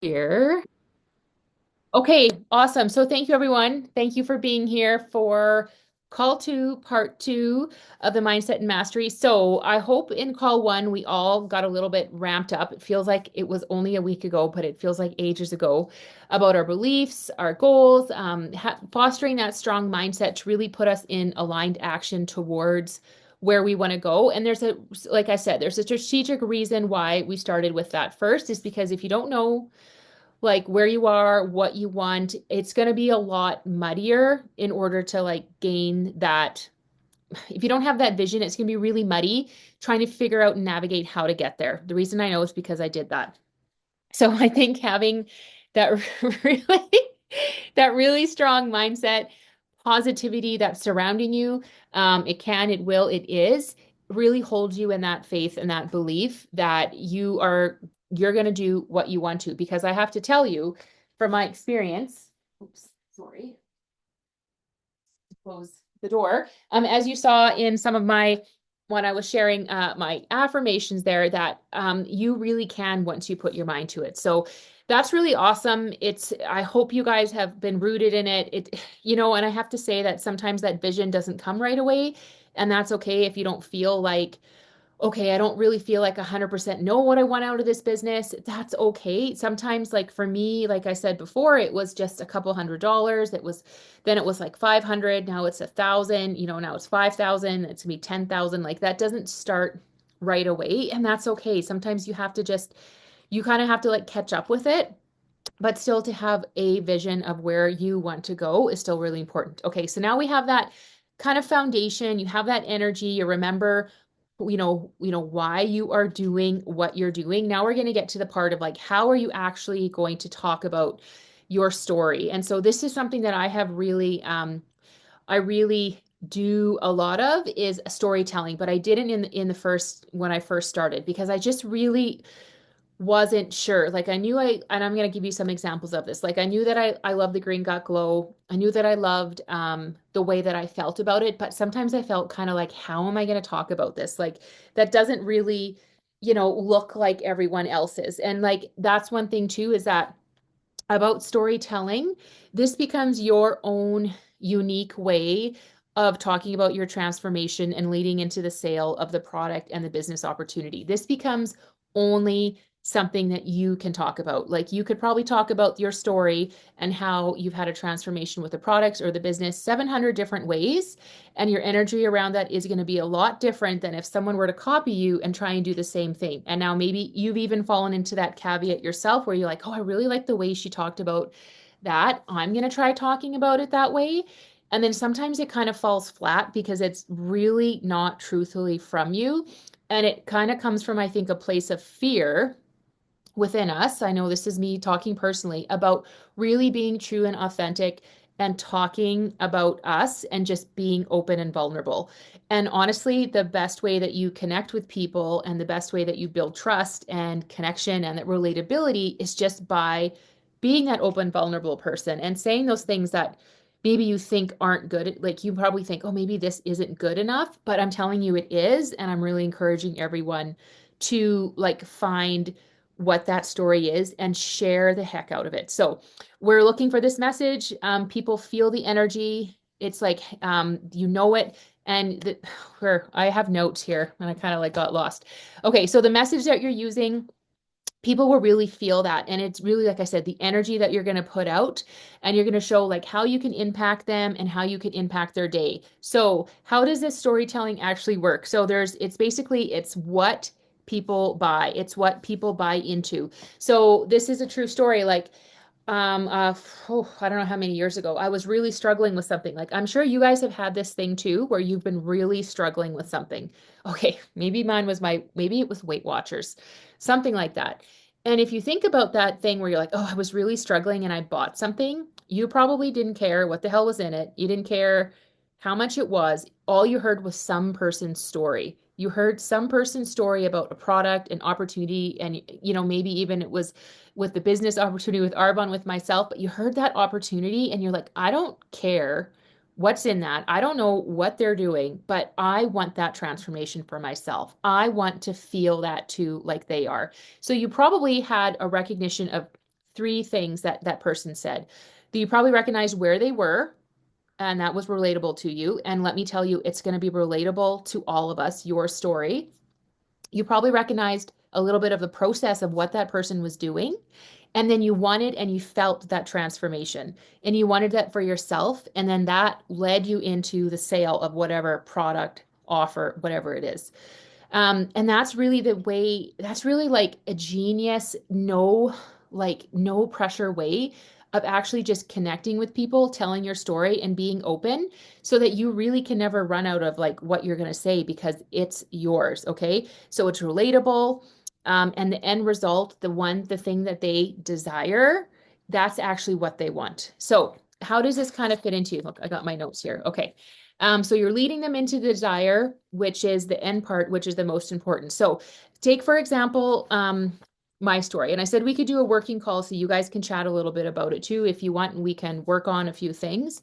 Here. Okay, awesome. So thank you, everyone. Thank you for being here for call two, part two of the Mindset and Mastery. So I hope in call one, we all got a little bit ramped up. It feels like it was only a week ago, but it feels like ages ago about our beliefs, our goals, fostering that strong mindset to really put us in aligned action towards where we want to go. And like I said, there's a strategic reason why we started with that first, is because if you don't know like where you are, what you want, it's going to be a lot muddier in order to like gain that. If you don't have that vision, it's going to be really muddy trying to figure out and navigate how to get there. The reason I know is because I did that. So I think having that really that really strong mindset, positivity that's surrounding you, it can, it will, it is, really holds you in that faith and that belief that you're going to do what you want to. Because I have to tell you, from my experience, oops, sorry, close the door. As you saw in some of my when I was sharing my affirmations there, that you really can once you put your mind to it. So that's really awesome. I hope you guys have been rooted in it. And I have to say that sometimes that vision doesn't come right away, and that's okay if you don't feel like, okay, I don't really feel like 100% know what I want out of this business. That's okay. Sometimes, like for me, like I said before, it was just a couple $100s. Then it was like 500. Now it's 1,000, now it's 5,000. It's gonna be 10,000. Like that doesn't start right away. And that's okay. Sometimes you kind of have to like catch up with it, but still to have a vision of where you want to go is still really important. Okay, so now we have that kind of foundation, you have that energy, you remember why you are doing what you're doing. Now we're going to get to the part of like, how are you actually going to talk about your story? And so this is something that I really do a lot of, is storytelling, but I didn't in the first when I first started, because I just really wasn't sure. Like and I'm going to give you some examples of this. Like I knew that I love the green gut glow. I knew that I loved the way that I felt about it, but sometimes I felt kind of like, how am I going to talk about this? Like that doesn't really, look like everyone else's. And like that's one thing too, is that about storytelling, this becomes your own unique way of talking about your transformation and leading into the sale of the product and the business opportunity. This becomes only something that you can talk about. Like you could probably talk about your story and how you've had a transformation with the products or the business 700 different ways. And your energy around that is going to be a lot different than if someone were to copy you and try and do the same thing. And now maybe you've even fallen into that caveat yourself where you're like, oh, I really like the way she talked about that. I'm going to try talking about it that way. And then sometimes it kind of falls flat because it's really not truthfully from you. And it kind of comes from, I think, a place of fear within us. I know this is me talking personally about really being true and authentic and talking about us and just being open and vulnerable. And honestly, the best way that you connect with people and the best way that you build trust and connection and that relatability is just by being that open, vulnerable person and saying those things that maybe you think aren't good. Like you probably think, oh, maybe this isn't good enough, but I'm telling you it is. And I'm really encouraging everyone to like find what that story is and share the heck out of it. So we're looking for this message. People feel the energy. It's like, it. And where I have notes here and I kind of like got lost. Okay. So the message that you're using, people will really feel that. And it's really, like I said, the energy that you're going to put out, and you're going to show like how you can impact them and how you can impact their day. So how does this storytelling actually work? So it's what people buy. It's what people buy into. So this is a true story. Like, I don't know how many years ago, I was really struggling with something. Like, I'm sure you guys have had this thing too, where you've been really struggling with something. Okay, maybe it was Weight Watchers, something like that. And if you think about that thing where you're like, oh, I was really struggling and I bought something, you probably didn't care what the hell was in it. You didn't care how much it was. All you heard was some person's story. You heard some person's story about a product, an opportunity, and maybe even it was with the business opportunity with Arbonne, with myself, but you heard that opportunity and you're like, I don't care what's in that. I don't know what they're doing, but I want that transformation for myself. I want to feel that too, like they are. So you probably had a recognition of three things that that person said. You probably recognized where they were, and that was relatable to you. And let me tell you, it's going to be relatable to all of us, your story. You probably recognized a little bit of the process of what that person was doing. And then you wanted and you felt that transformation and you wanted that for yourself. And then that led you into the sale of whatever product, offer, whatever it is. And that's really the way, that's really like a genius, no pressure way of actually just connecting with people, telling your story and being open so that you really can never run out of like what you're going to say because it's yours. Okay. So it's relatable. And the end result, the thing that they desire, that's actually what they want. So how does this kind of fit into you? Look, I got my notes here. Okay. So you're leading them into the desire, which is the end part, which is the most important. So take, for example, my story. And I said we could do a working call so you guys can chat a little bit about it too, if you want, and we can work on a few things.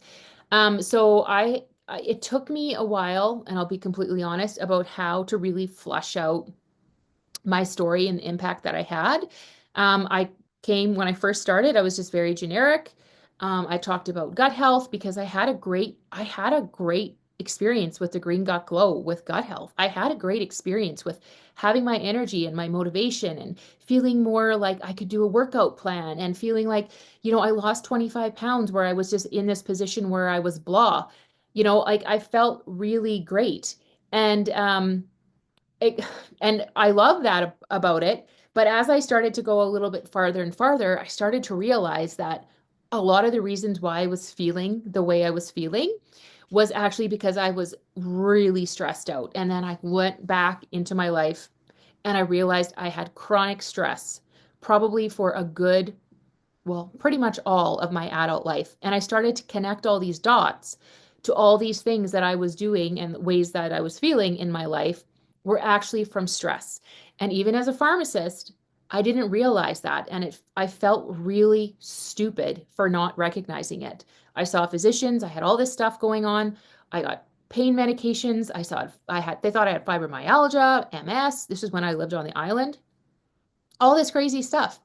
It took me a while, and I'll be completely honest about how to really flush out my story and the impact that I had. I came when I first started, I was just very generic. I talked about gut health because I had a great experience with the Green Gut Glow with gut health. I had a great experience with having my energy and my motivation and feeling more like I could do a workout plan and feeling like, I lost 25 pounds where I was just in this position where I was blah. Like I felt really great. And it, and I love that about it. But as I started to go a little bit farther and farther, I started to realize that a lot of the reasons why I was feeling the way I was feeling was actually because I was really stressed out. And then I went back into my life and I realized I had chronic stress, probably for a good, well, pretty much all of my adult life. And I started to connect all these dots to all these things that I was doing and ways that I was feeling in my life were actually from stress. And even as a pharmacist, I didn't realize that. And I felt really stupid for not recognizing it. I saw physicians, I had all this stuff going on. I got pain medications. They thought I had fibromyalgia, MS. This is when I lived on the island. All this crazy stuff.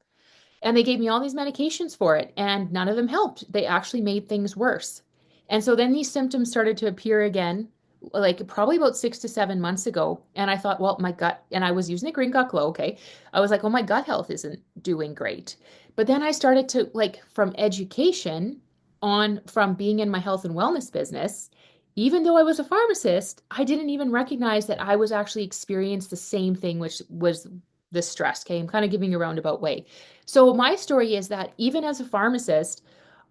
And they gave me all these medications for it, and none of them helped. They actually made things worse. And so then these symptoms started to appear again, like probably about 6 to 7 months ago. And I thought, well, my gut, and I was using the Green Gut Glow. Okay. I was like, oh, my gut health isn't doing great. But then I started to, like, from education from being in my health and wellness business, even though I was a pharmacist, I didn't even recognize that I was actually experiencing the same thing, which was the stress. Okay. I'm kind of giving a roundabout way. So my story is that even as a pharmacist,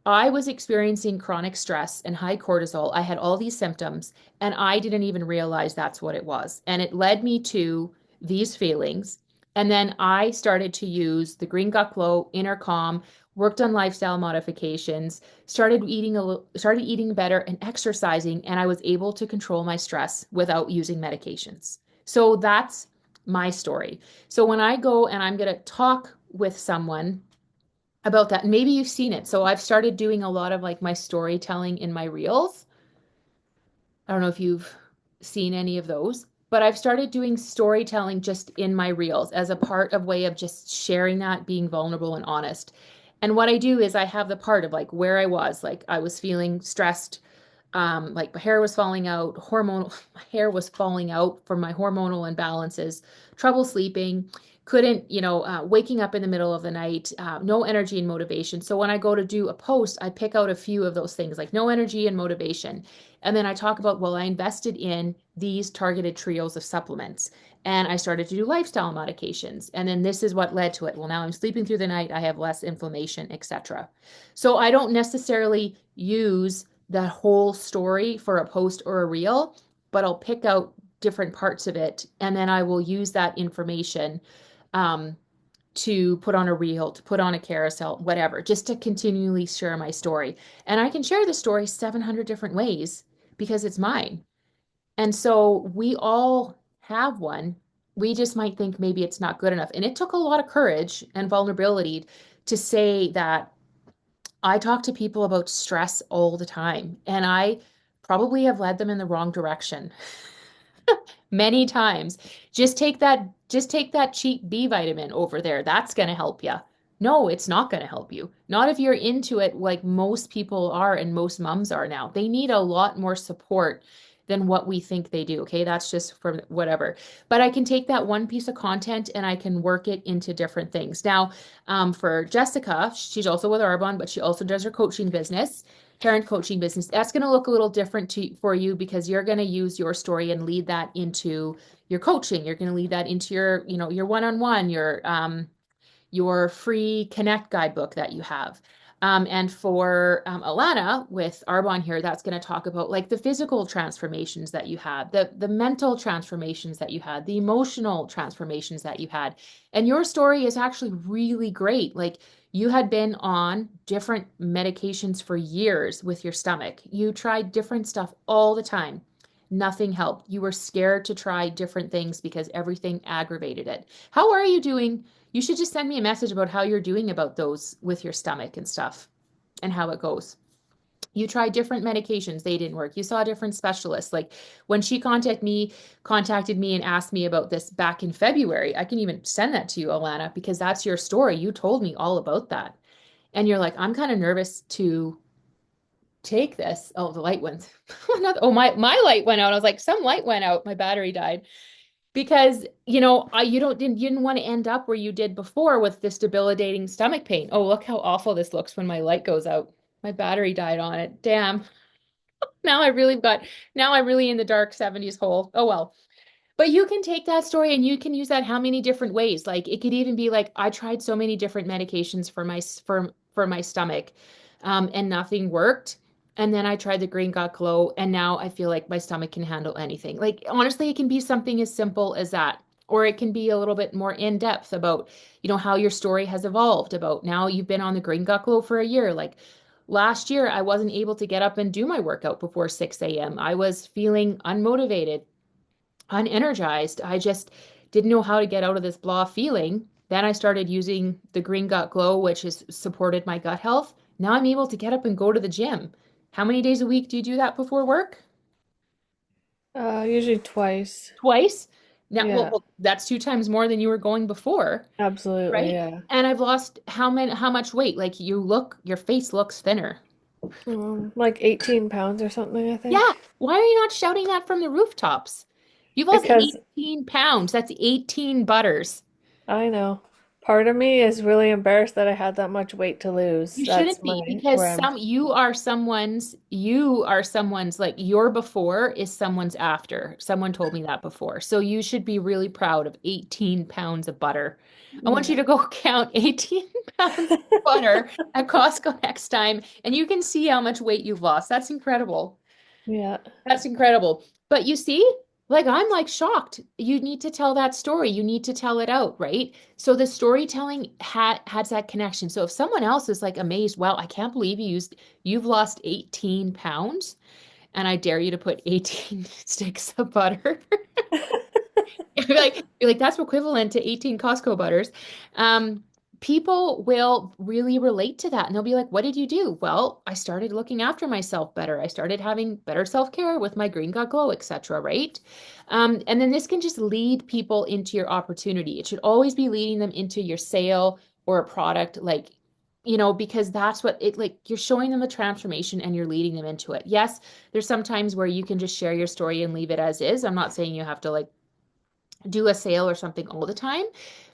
I was experiencing chronic stress and high cortisol. I had all these symptoms, and I didn't even realize that's what it was. And it led me to these feelings. And then I started to use the Green Gut Glow, Inner Calm, worked on lifestyle modifications, started eating better and exercising, and I was able to control my stress without using medications. So that's my story. So when I go and I'm going to talk with someone about that, and maybe you've seen it. So I've started doing a lot of like my storytelling in my reels. I don't know if you've seen any of those, but I've started doing storytelling just in my reels as a part of way of just sharing that, being vulnerable and honest. And what I do is I have the part of like where I was, like I was feeling stressed, like my hair was falling out, my hair was falling out from my hormonal imbalances, trouble sleeping, couldn't, waking up in the middle of the night, no energy and motivation. So when I go to do a post, I pick out a few of those things like no energy and motivation. And then I talk about, well, I invested in these targeted trios of supplements and I started to do lifestyle modifications. And then this is what led to it. Well, now I'm sleeping through the night, I have less inflammation, etc. So I don't necessarily use that whole story for a post or a reel, but I'll pick out different parts of it and then I will use that information to put on a reel, to put on a carousel, whatever, just to continually share my story. And I can share the story 700 different ways because it's mine. And so we all have one. We just might think maybe it's not good enough. And it took a lot of courage and vulnerability to say that I talk to people about stress all the time, and I probably have led them in the wrong direction many times. Just take that cheap B vitamin over there. That's going to help you. No, it's not going to help you. Not if you're into it like most people are and most moms are now. They need a lot more support than what we think they do. Okay. That's just from whatever. But I can take that one piece of content and I can work it into different things. Now, for Jessica, she's also with Arbonne, but she also does her coaching business, parent coaching business. That's going to look a little different for you because you're going to use your story and lead that into your coaching. You're going to lead that into your, your one-on-one, your free Connect guidebook that you have. And for Alana with Arbonne here, that's going to talk about like the physical transformations that you had, the mental transformations that you had, the emotional transformations that you had. And your story is actually really great. Like you had been on different medications for years with your stomach. You tried different stuff all the time. Nothing helped. You were scared to try different things because everything aggravated it. How are you doing? You should just send me a message about how you're doing about those with your stomach and stuff and how it goes. You tried different medications, they didn't work. You saw different specialists. Like when she contacted me and asked me about this back in February, I can even send that to you, Alana, because that's your story. You told me all about that. And you're like, I'm kind of nervous to take this. Oh, the light went. Oh, my light went out. I was like, some light went out. My battery died because you didn't want to end up where you did before with this debilitating stomach pain. Oh, look how awful this looks when my light goes out. My battery died on it. Damn. Now I really got now I'm really in the dark 70s hole. Oh well. But you can take that story and you can use that how many different ways. Like it could even be like I tried so many different medications for my stomach, and nothing worked. And then I tried the Green Got Glow, and now I feel like my stomach can handle anything. Like honestly, it can be something as simple as that, or it can be a little bit more in depth about, how your story has evolved. About now you've been on the Green Got Glow for a year. Like last year, I wasn't able to get up and do my workout before 6 a.m. I was feeling unmotivated, unenergized. I just didn't know how to get out of this blah feeling. Then I started using the Green Gut Glow, which has supported my gut health. Now I'm able to get up and go to the gym. How many days a week do you do that before work? Usually twice. Twice? Now, Yeah, that's 2 times more than you were going before, absolutely. right? Yeah. And I've lost how much weight? Like your face looks thinner. Like 18 pounds or something, I Yeah. think. Why are you not shouting that from the rooftops? You've lost Because 18 pounds. That's 18 butters. I know part of me is really embarrassed that I had that much weight to lose. You That's shouldn't be my because where I'm. you are someone's like your before is someone's after. Someone told me that before. So you should be really proud of 18 pounds of butter. I want you Yeah. to go count 18 pounds of butter at Costco next time and you can see how much weight you've lost. That's incredible. Yeah. That's incredible. But you see, like I'm like shocked. You need to tell that story. You need to tell it out, right? So the storytelling has that connection. So if someone else is like amazed, wow, I can't believe you've lost 18 pounds, and I dare you to put 18 sticks of butter. You're like, that's equivalent to 18 Costco butters. Um, People will really relate to that and they'll be like, what did you do? Well, I started looking after myself better. I started having better self-care with my Green Got Glow, etc. Right? And then this can just lead people into your opportunity. It should always be leading them into your sale or a product, like, because that's what it like you're showing them a transformation and you're leading them into it. Yes, there's some times where you can just share your story and leave it as is. I'm not saying you have to like do a sale or something all the time,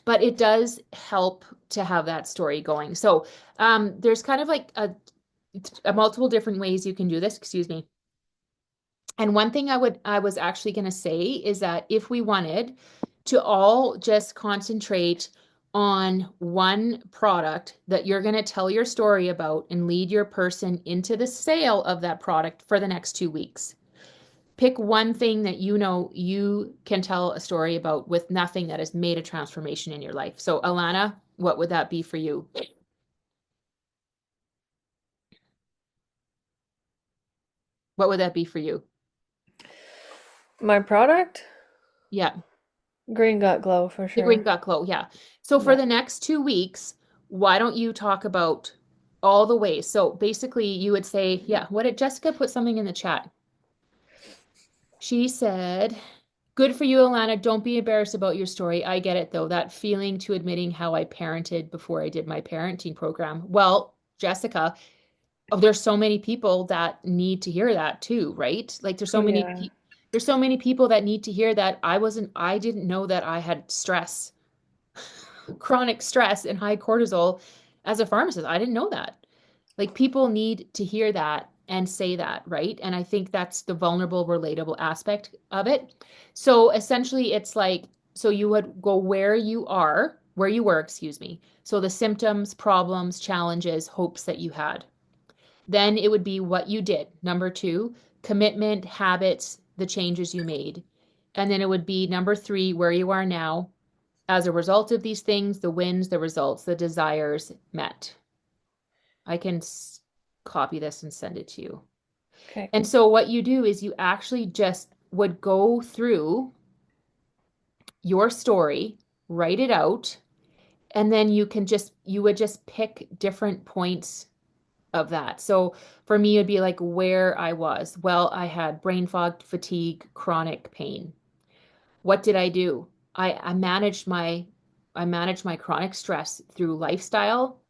but it does help to have that story going. So there's kind of like a multiple different ways you can do this. Excuse me. And one thing I was actually going to say is that if we wanted to all just concentrate on one product that you're going to tell your story about and lead your person into the sale of that product for the next 2 weeks. Pick one thing that you know you can tell a story about with nothing that has made a transformation in your life. So, Alana, what would that be for you? What would that be for you? My product, Yeah, Green Gut Glow for the Green sure. Gut Glow. Yeah. So, for Yeah. the next 2 weeks, why don't you talk about all the ways? So, basically, you would say, yeah, what did Jessica put something in the chat? She said, Good for you, Alana. Don't be embarrassed about your story. I get it though. That feeling to admitting how I parented before I did my parenting program. Well, Jessica, oh, there's so many people that need to hear that too, right? Like Yeah. there's so many people that need to hear that I didn't know that I had chronic stress and high cortisol as a pharmacist. I didn't know that. Like people need to hear that and say that, right? And I think that's the vulnerable, relatable aspect of it. So essentially, it's like, so you would go where you were, excuse me. So the symptoms, problems, challenges, hopes that you had. Then it would be what you did. Number two, commitment, habits, the changes you made. And then it would be number three, where you are now. As a result of these things, the wins, the results, the desires met. I can copy this and send it to you. Okay. And so what you do is you actually just would go through your story, write it out, and then you would just pick different points of that. So for me, it'd be like where I was. Well, I had brain fog, fatigue, chronic pain. What did I do? I managed my chronic stress through lifestyle,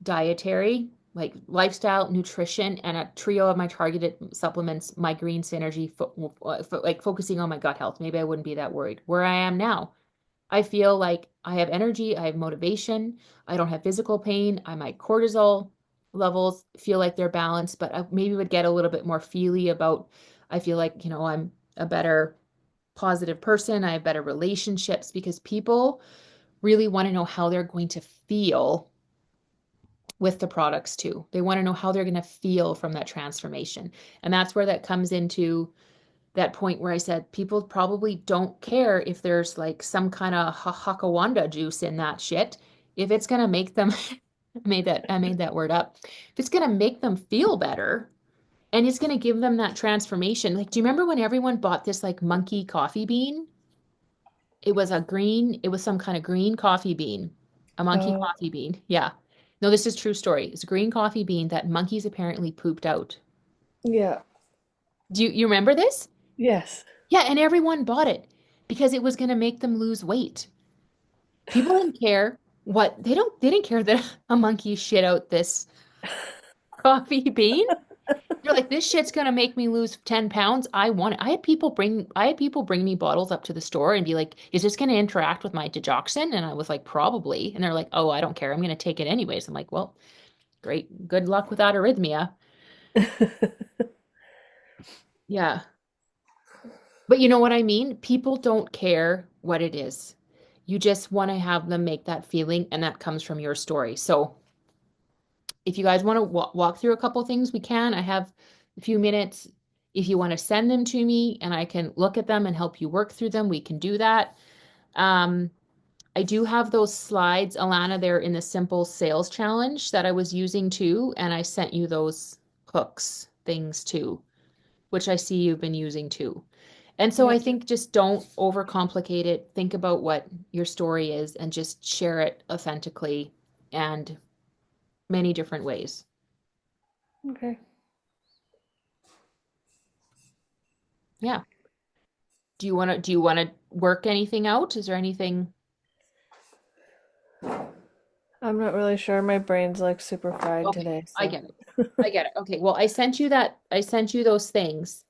dietary, like lifestyle, nutrition, and a trio of my targeted supplements, my green synergy, like focusing on my gut health. Maybe I wouldn't be that worried. Where I am now, I feel like I have energy, I have motivation, I don't have physical pain, my cortisol levels feel like they're balanced, but I maybe would get a little bit more feely about, I feel like, I'm a better positive person, I have better relationships because people really want to know how they're going to feel with the products too. They want to know how they're going to feel from that transformation. And that's where that comes into that point where I said people probably don't care if there's like some kind of hakawanda juice in that shit. If it's going to make them I made that word up. If it's going to make them feel better and it's going to give them that transformation. Like, do you remember when everyone bought this like monkey coffee bean? It was some kind of green coffee bean, a monkey Oh, coffee bean. Yeah. No, this is true story. It's a green coffee bean that monkeys apparently pooped out. yeah. You remember this? Yes. Yeah, and everyone bought it because it was going to make them lose weight. People didn't care they didn't care that a monkey shit out this coffee bean. They're like, this shit's gonna make me lose 10 pounds. I want it. I had people bring me bottles up to the store and be like, is this gonna interact with my digoxin? And I was like, probably. And they're like, oh, I don't care. I'm gonna take it anyways. I'm like, well, great. Good luck with that arrhythmia. Yeah. But you know what I mean? People don't care what it is. You just want to have them make that feeling, and that comes from your story. So if you guys want to walk through a couple things, we can. I have a few minutes. If you want to send them to me and I can look at them and help you work through them, we can do that. Um, I do have those slides, Alana, they're in the simple sales challenge that I was using too, and I sent you those hooks things too, which I see you've been using too. And so I Yep. think just don't overcomplicate it. Think about what your story is and just share it authentically and many different ways. Okay. Yeah. Do you want to work anything out? Is there anything? I'm not really sure. My brain's like super fried Okay, today, I so get it. I get it. Okay, well, I sent you those things.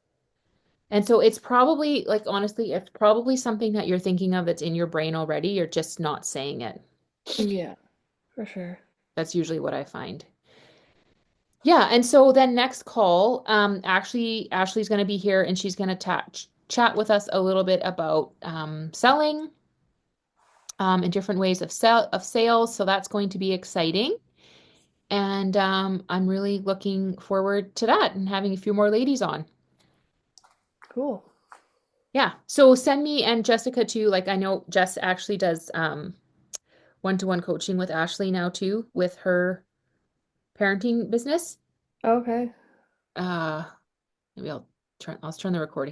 And so it's probably like honestly, it's probably something that you're thinking of that's in your brain already. You're just not saying it. yeah, for sure. That's usually what I find. Yeah, and so then next call, Ashley's going to be here and she's going to chat with us a little bit about selling and different ways of sales. So that's going to be exciting. And I'm really looking forward to that and having a few more ladies on. Cool. Yeah. So send me and Jessica too. Like I know Jess actually does one-to-one coaching with Ashley now too with her parenting business. Okay. Uh maybe I'll turn the recording